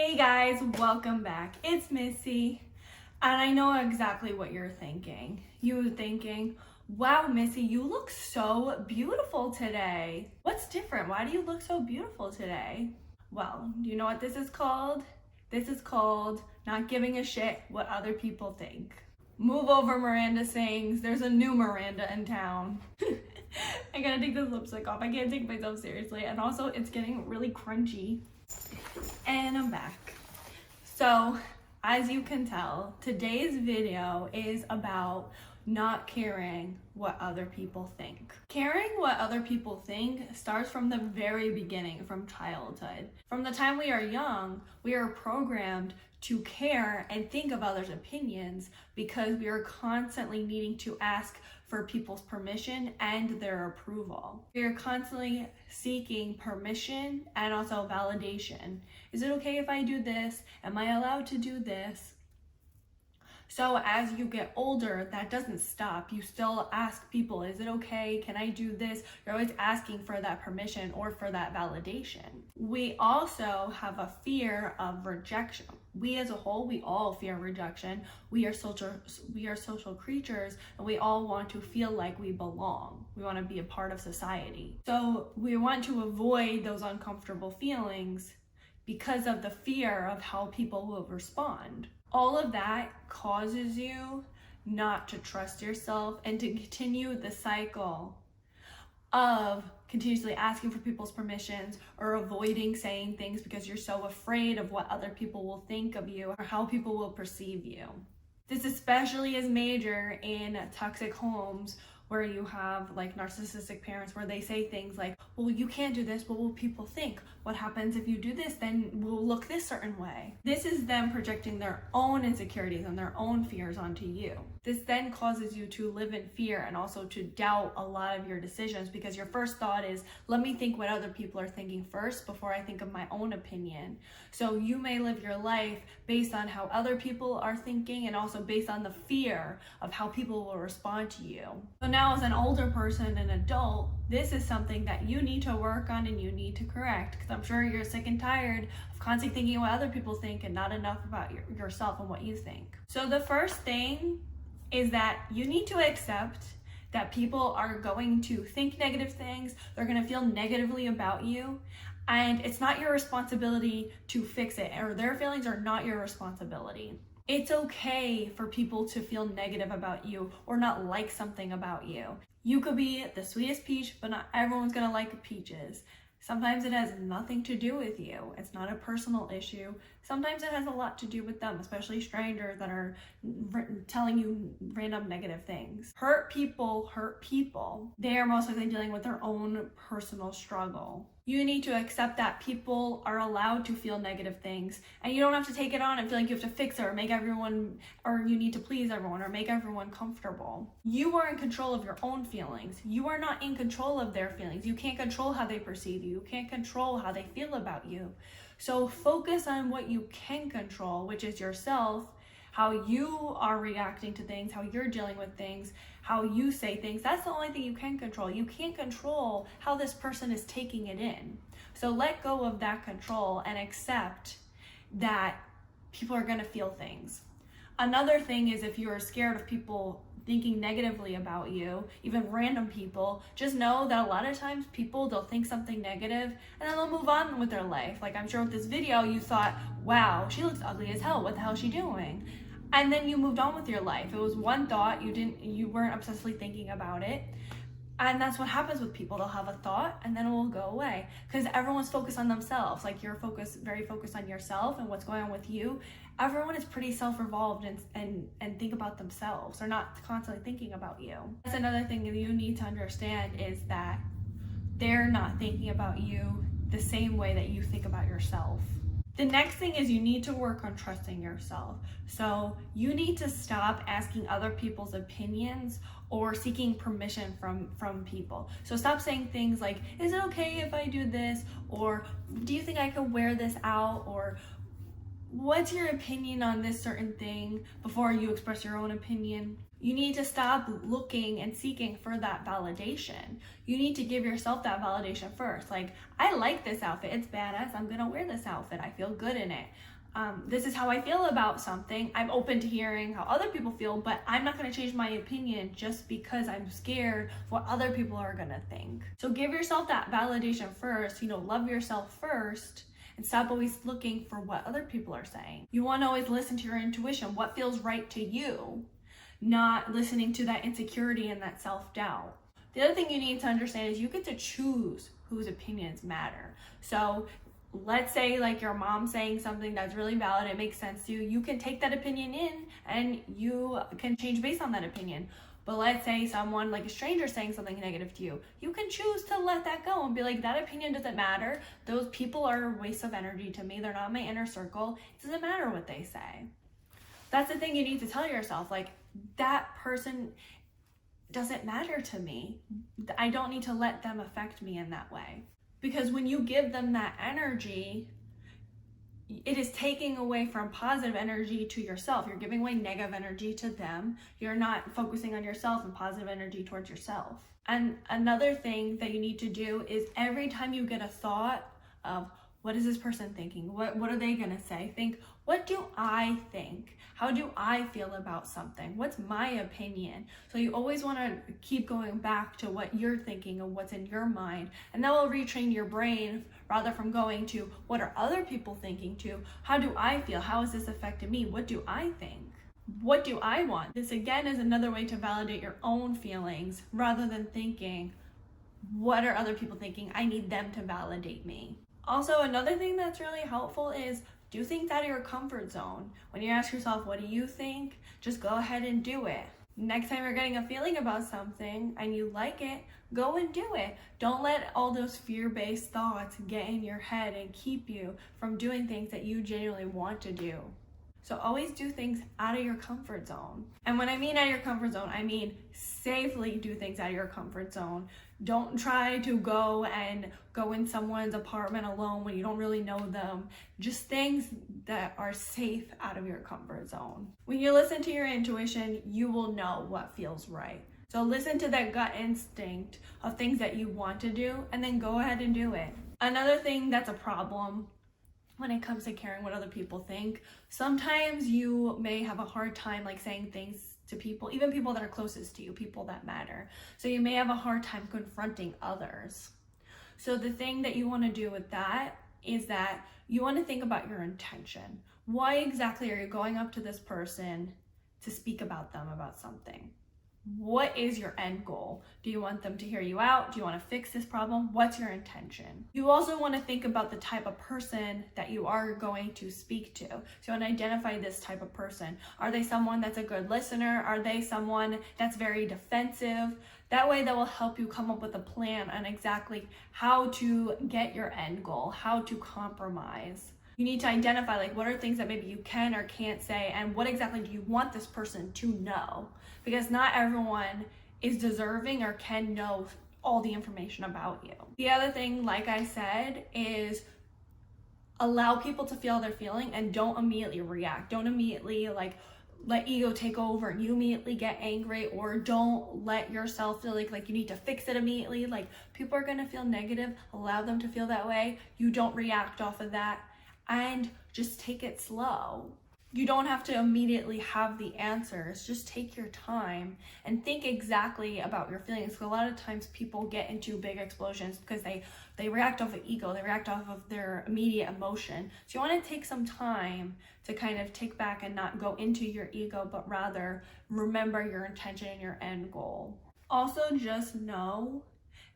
Hey guys, welcome back. It's Missy, and I know exactly what you're thinking. You're thinking, wow, Missy, you look so beautiful today. What's different? Why do you look so beautiful today? Well, do you know what this is called? This is called not giving a shit what other people think. Move over, Miranda sings. There's a new Miranda in town. I gotta take this lipstick off. I can't take myself seriously. And also, it's getting really crunchy. And I'm back. So, as you can tell, today's video is about not caring what other people think. Caring what other people think starts from the very beginning, from childhood. From the time we are young, we are programmed to care and think of others' opinions because we are constantly needing to ask for people's permission and their approval. We are constantly seeking permission and also validation. Is it okay if I do this? Am I allowed to do this? So as you get older, that doesn't stop. You still ask people, is it okay? Can I do this? You're always asking for that permission or for that validation. We also have a fear of rejection. We as a whole, we all fear rejection. We are social creatures, and we all want to feel like we belong. We want to be a part of society. So we want to avoid those uncomfortable feelings because of the fear of how people will respond. All of that causes you not to trust yourself and to continue the cycle of continuously asking for people's permissions or avoiding saying things because you're so afraid of what other people will think of you or how people will perceive you. This especially is major in toxic homes where you have like narcissistic parents where they say things like, well, you can't do this, what will people think? What happens if you do this? Then we'll look this certain way. This is them projecting their own insecurities and their own fears onto you. This then causes you to live in fear and also to doubt a lot of your decisions because your first thought is, let me think what other people are thinking first before I think of my own opinion. So you may live your life based on how other people are thinking and also based on the fear of how people will respond to you. So now as an older person, an adult, this is something that you need to work on and you need to correct because I'm sure you're sick and tired of constantly thinking what other people think and not enough about yourself and what you think. So the first thing is that you need to accept that people are going to think negative things, they're going to feel negatively about you, and it's not your responsibility to fix it, or their feelings are not your responsibility. It's okay for people to feel negative about you or not like something about you. You could be the sweetest peach, but not everyone's gonna like peaches. Sometimes it has nothing to do with you. It's not a personal issue. Sometimes it has a lot to do with them, especially strangers that are telling you random negative things. Hurt people hurt people. They are most likely dealing with their own personal struggle. You need to accept that people are allowed to feel negative things and you don't have to take it on and feel like you have to fix it or make everyone, or you need to please everyone or make everyone comfortable. You are in control of your own feelings. You are not in control of their feelings. You can't control how they perceive you. You can't control how they feel about you. So focus on what you can control, which is yourself, how you are reacting to things, how you're dealing with things, how you say things. That's the only thing you can control. You can't control how this person is taking it in. So let go of that control and accept that people are going to feel things. Another thing is if you're scared of people thinking negatively about you, even random people, just know that a lot of times people, they'll think something negative and then they'll move on with their life. Like I'm sure with this video, you thought, wow, she looks ugly as hell. What the hell is she doing? And then you moved on with your life. It was one thought, you weren't obsessively thinking about it. And that's what happens with people. They'll have a thought and then it will go away because everyone's focused on themselves. Like you're very focused on yourself and what's going on with you. Everyone is pretty self-revolved and think about themselves. They're not constantly thinking about you. That's another thing that you need to understand is that they're not thinking about you the same way that you think about yourself. The next thing is you need to work on trusting yourself. So you need to stop asking other people's opinions or seeking permission from people. So stop saying things like, is it okay if I do this? Or do you think I could wear this out? Or What's your opinion on this certain thing before you express your own opinion? You need to stop looking and seeking for that validation. You need to give yourself that validation first. Like, I like this outfit. It's badass. I'm going to wear this outfit. I feel good in it. This is how I feel about something. I'm open to hearing how other people feel, but I'm not going to change my opinion just because I'm scared of what other people are going to think. So give yourself that validation first. Love yourself first. And stop always looking for what other people are saying. You want to always listen to your intuition, what feels right to you, not listening to that insecurity and that self-doubt. The other thing you need to understand is you get to choose whose opinions matter. So let's say like your mom saying something that's really valid, it makes sense to you. You can take that opinion in and you can change based on that opinion. But let's say someone, like a stranger, saying something negative to you. You can choose to let that go and be like, that opinion doesn't matter. Those people are a waste of energy to me. They're not my inner circle. It doesn't matter what they say. That's the thing you need to tell yourself. Like, that person doesn't matter to me. I don't need to let them affect me in that way. Because when you give them that energy, it is taking away from positive energy to yourself. You're giving away negative energy to them. You're not focusing on yourself and positive energy towards yourself. And another thing that you need to do is every time you get a thought of, what is this person thinking? What are they gonna say? Think, what do I think? How do I feel about something? What's my opinion? So you always wanna keep going back to what you're thinking and what's in your mind. And that will retrain your brain rather from going to, what are other people thinking, to, how do I feel? How has this affected me? What do I think? What do I want? This again is another way to validate your own feelings rather than thinking, what are other people thinking? I need them to validate me. Also, another thing that's really helpful is do things out of your comfort zone. When you ask yourself, what do you think? Just go ahead and do it. Next time you're getting a feeling about something and you like it, go and do it. Don't let all those fear-based thoughts get in your head and keep you from doing things that you genuinely want to do. So always do things out of your comfort zone. And when I mean out of your comfort zone, I mean safely do things out of your comfort zone. Don't try to go in someone's apartment alone when you don't really know them. Just things that are safe out of your comfort zone. When you listen to your intuition, you will know what feels right. So listen to that gut instinct of things that you want to do and then go ahead and do it. Another thing that's a problem when it comes to caring what other people think, sometimes you may have a hard time like saying things to people, even people that are closest to you, people that matter. So you may have a hard time confronting others. So the thing that you want to do with that is that you want to think about your intention. Why exactly are you going up to this person to speak about them, about something? What is your end goal? Do you want them to hear you out? Do you want to fix this problem? What's your intention? You also want to think about the type of person that you are going to speak to. So you want to identify this type of person. Are they someone that's a good listener? Are they someone that's very defensive? That way that will help you come up with a plan on exactly how to get your end goal, how to compromise. You need to identify like what are things that maybe you can or can't say, and what exactly do you want this person to know? Because not everyone is deserving or can know all the information about you. The other thing, like I said, is allow people to feel their feeling and don't immediately react. Don't immediately like let ego take over and you immediately get angry, or don't let yourself feel like you need to fix it immediately. Like, people are gonna feel negative, allow them to feel that way. You don't react off of that, and just take it slow. You don't have to immediately have the answers. Just take your time and think exactly about your feelings. Because a lot of times people get into big explosions because they react off of ego, they react off of their immediate emotion. So you want to take some time to kind of take back and not go into your ego, but rather remember your intention and your end goal. Also, just know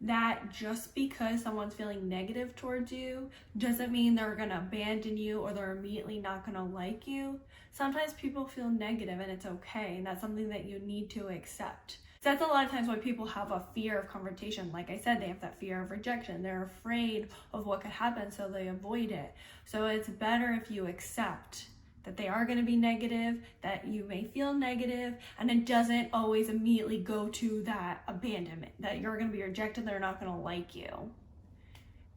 that just because someone's feeling negative towards you doesn't mean they're gonna abandon you or they're immediately not gonna like you. Sometimes people feel negative and it's okay, and that's something that you need to accept. So that's a lot of times why people have a fear of confrontation. Like I said, they have that fear of rejection. They're afraid of what could happen, so they avoid it. So it's better if you accept that they are going to be negative, that you may feel negative, and it doesn't always immediately go to that abandonment, that you're going to be rejected, they're not going to like you.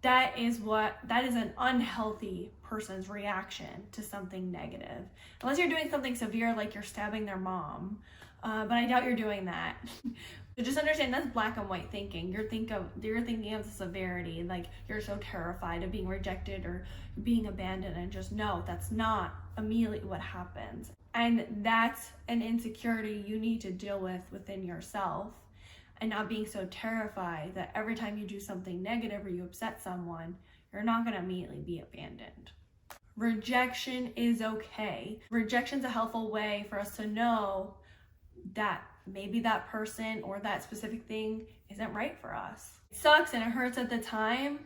that is an unhealthy person's reaction to something negative. Unless you're doing something severe like you're stabbing their mom. But I doubt you're doing that. So just understand that's black and white thinking. You're thinking of the severity, like you're so terrified of being rejected or being abandoned, and just know that's not immediately what happens. And that's an insecurity you need to deal with within yourself, and not being so terrified that every time you do something negative or you upset someone, you're not going to immediately be abandoned. Rejection is okay. Rejection's a helpful way for us to know that maybe that person or that specific thing isn't right for us. It sucks and it hurts at the time,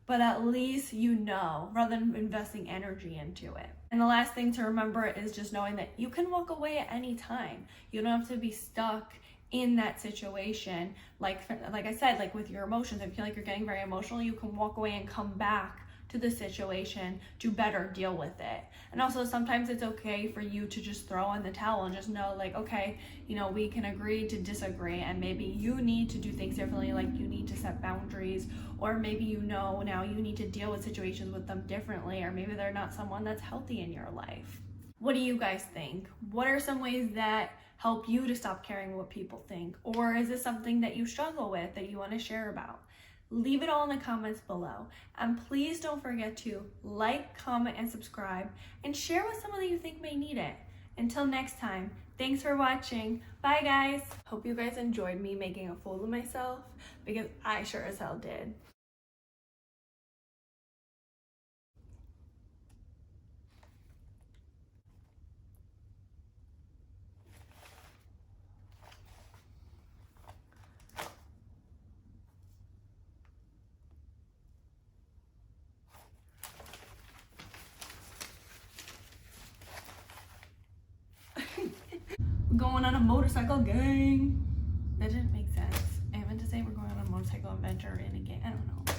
but at least you know, rather than investing energy into it. And the last thing to remember is just knowing that you can walk away at any time. You don't have to be stuck in that situation. Like I said, like with your emotions, if you feel like you're getting very emotional, you can walk away and come back to the situation to better deal with it. And also sometimes it's okay for you to just throw in the towel and just know, like, okay, we can agree to disagree, and maybe you need to do things differently, like you need to set boundaries, or maybe now you need to deal with situations with them differently, or maybe they're not someone that's healthy in your life. What do you guys think? What are some ways that help you to stop caring what people think? Or is this something that you struggle with that you want to share about? Leave it all in the comments below. And please don't forget to like, comment, and subscribe, and share with someone that you think may need it. Until next time, thanks for watching. Bye, guys. Hope you guys enjoyed me making a fool of myself, because I sure as hell did. Going on a motorcycle gang. That didn't make sense. I meant to say we're going on a motorcycle adventure in a gang. I don't know.